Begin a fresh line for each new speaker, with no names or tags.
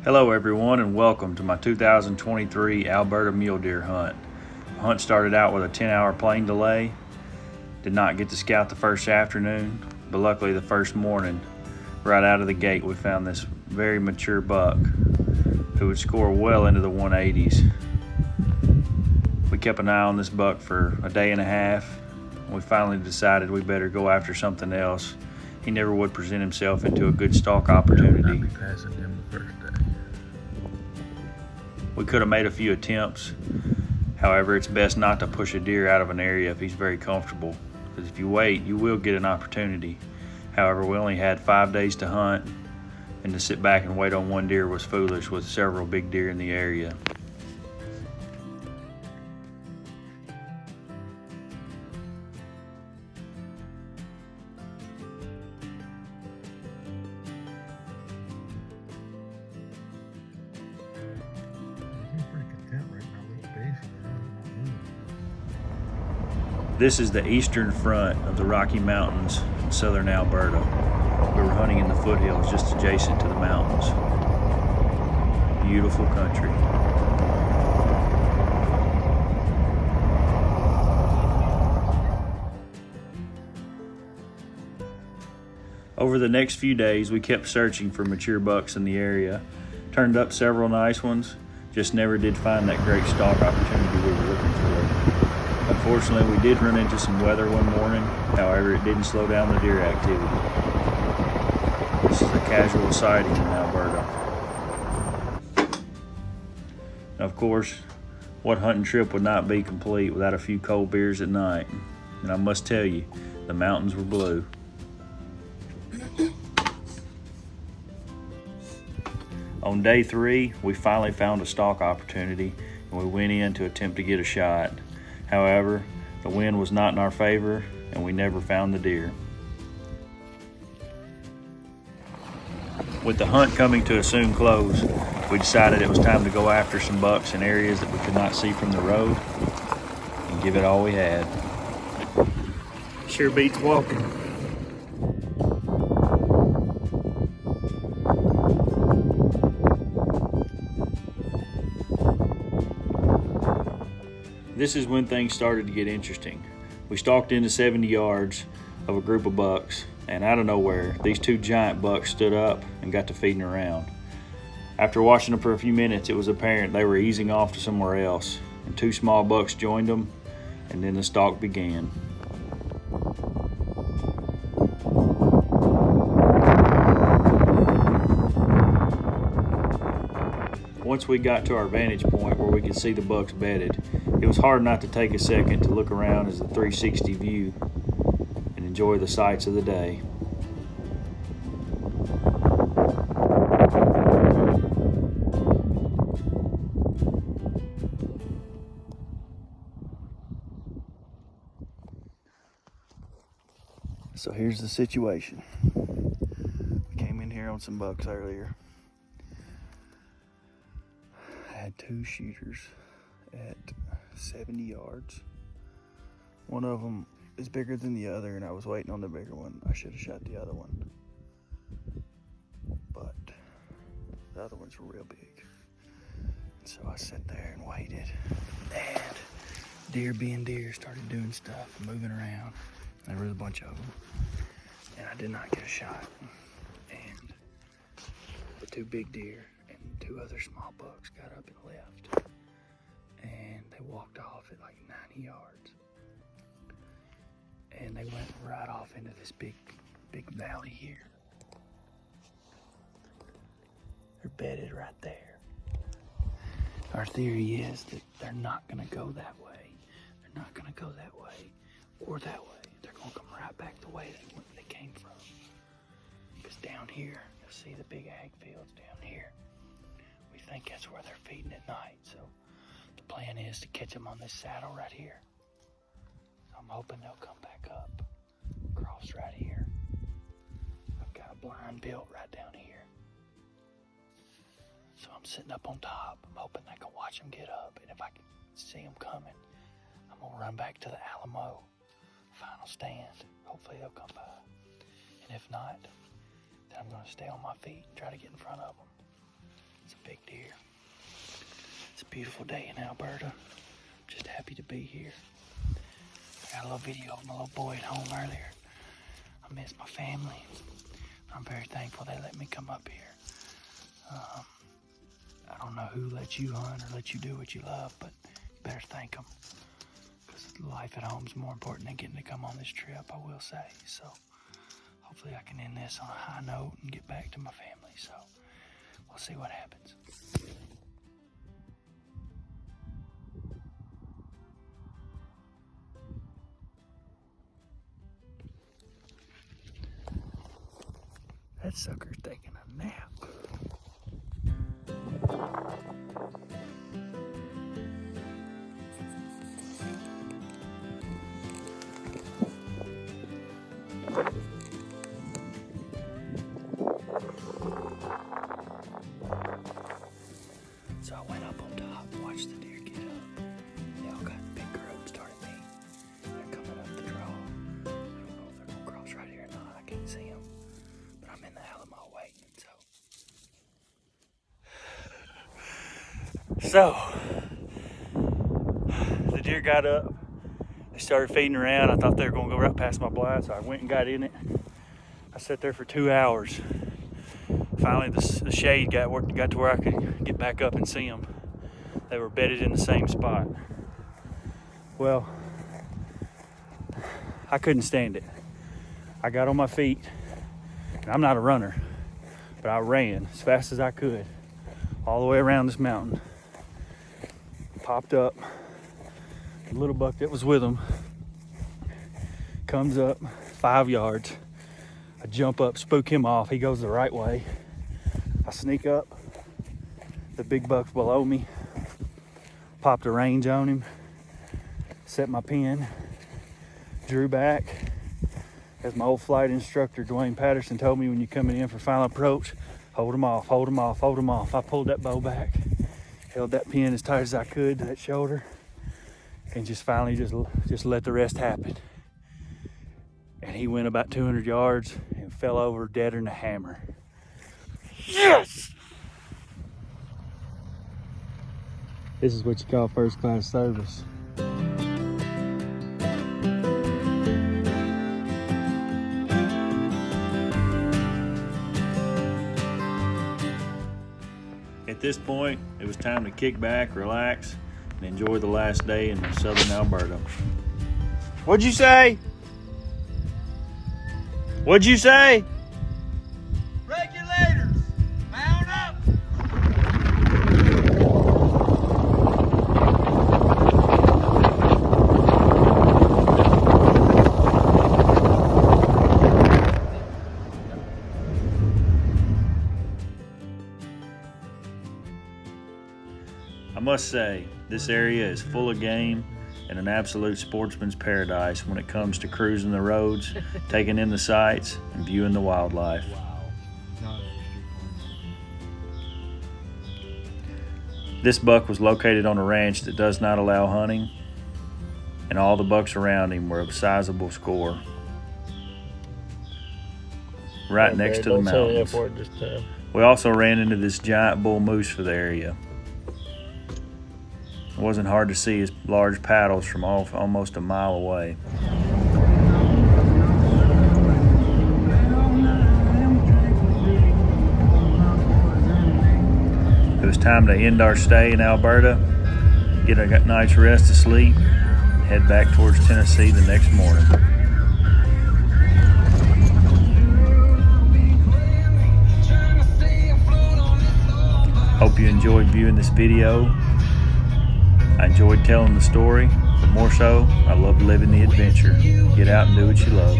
Hello everyone and welcome to my 2023 Alberta mule deer hunt. The hunt started out with a 10-hour plane delay. Did not get to scout the first afternoon, but luckily the first morning, right out of the gate, we found this very mature buck who would score well into the 180s. We kept an eye on this buck for a day and a half. We finally decided we better go after something else. He never would present himself into a good stalk opportunity.
I'd be passing him the first day.
We could have made a few attempts. However, it's best not to push a deer out of an area if he's very comfortable, because if you wait, you will get an opportunity. However, we only had 5 days to hunt, and to sit back and wait on one deer was foolish with several big deer in the area. This is the eastern front of the Rocky Mountains in southern Alberta. We were hunting in the foothills just adjacent to the mountains. Beautiful country. Over the next few days, we kept searching for mature bucks in the area. Turned up several nice ones, just never did find that great stalk opportunity we were looking for. Unfortunately, we did run into some weather one morning. However, it didn't slow down the deer activity. This is a casual sighting in Alberta. Now, of course, what hunting trip would not be complete without a few cold beers at night? And I must tell you, the mountains were blue. On day 3, we finally found a stalk opportunity, and we went in to attempt to get a shot. However, the wind was not in our favor, and we never found the deer. With the hunt coming to a soon close, we decided it was time to go after some bucks in areas that we could not see from the road and give it all we had. Sure beats walking. This is when things started to get interesting. We stalked into 70 yards of a group of bucks, and out of nowhere, these two giant bucks stood up and got to feeding around. After watching them for a few minutes, it was apparent they were easing off to somewhere else, and 2 small bucks joined them, and then the stalk began. Once we got to our vantage point where we could see the bucks bedded, it was hard not to take a second to look around as a 360 view and enjoy the sights of the day. So here's the situation. We came in here on some bucks earlier. I had 2 shooters at 70 yards. One of them is bigger than the other, and I was waiting on the bigger one. I should have shot the other one, but the other ones were real big. So I sat there and waited, and deer being deer started doing stuff, moving around. There was a bunch of them, and I did not get a shot. And the 2 big deer and 2 other small bucks got up and left, and they walked off at like 90 yards, and they went right off into this big valley here. They're bedded right there. Our theory is that they're not gonna go that way. They're not gonna go that way or that way. They're gonna come right back the way they came from. Because down here, you'll see the big ag fields down here. We think that's where they're feeding at night. So the plan is to catch them on this saddle right here. So I'm hoping they'll come back up, cross right here. I've got a blind built right down here. So I'm sitting up on top. I'm hoping I can watch them get up. And if I can see them coming, I'm gonna run back to the Alamo final stand. Hopefully they'll come by. And if not, then I'm gonna stay on my feet and try to get in front of them. So beautiful day in Alberta. Just happy to be here. I got a little video of my little boy at home earlier. I miss my family. I'm very thankful they let me come up here. I don't know who let you hunt or let you do what you love, but you better thank them. Because life at home is more important than getting to come on this trip, I will say. So hopefully I can end this on a high note and get back to my family. So we'll see what happens. That sucker's taking a nap. So I went up on top, watched the deer get up. They all got in a big group, started me. They're coming up the draw. I don't know if they're gonna cross right here or not. I can't see them. But I'm in the Alamo waiting, so the deer got up. They started feeding around. I thought they were gonna go right past my blind, so I went and got in it. I sat there for 2 hours. Finally, the shade got to where I could get back up and see them. They were bedded in the same spot. Well, I couldn't stand it. I got on my feet. And I'm not a runner, but I ran as fast as I could all the way around this mountain. Popped up. The little buck that was with him comes up 5 yards. I jump up, spook him off. He goes the right way. I sneak up. The big buck's below me. Popped a range on him. Set my pin. Drew back. As my old flight instructor, Dwayne Patterson, told me, when you're coming in for final approach, hold them off, hold them off, hold them off. I pulled that bow back, held that pin as tight as I could to that shoulder, and just finally just let the rest happen. And he went about 200 yards and fell over deader than a hammer. Yes! This is what you call first class service. At this point, it was time to kick back, relax, and enjoy the last day in southern Alberta. What'd you say? What'd you say?
Regulators, mount up!
I must say, this area is full of game and an absolute sportsman's paradise when it comes to cruising the roads, taking in the sights, and viewing the wildlife. This buck was located on a ranch that does not allow hunting, and all the bucks around him were of sizable score. Right next to the mountains. We also ran into this giant bull moose for the area. It wasn't hard to see his large paddles from almost a mile away. It was time to end our stay in Alberta, get a night's rest to sleep, and head back towards Tennessee the next morning. Hope you enjoyed viewing this video. I enjoyed telling the story, but more so, I love living the adventure. Get out and do what you love.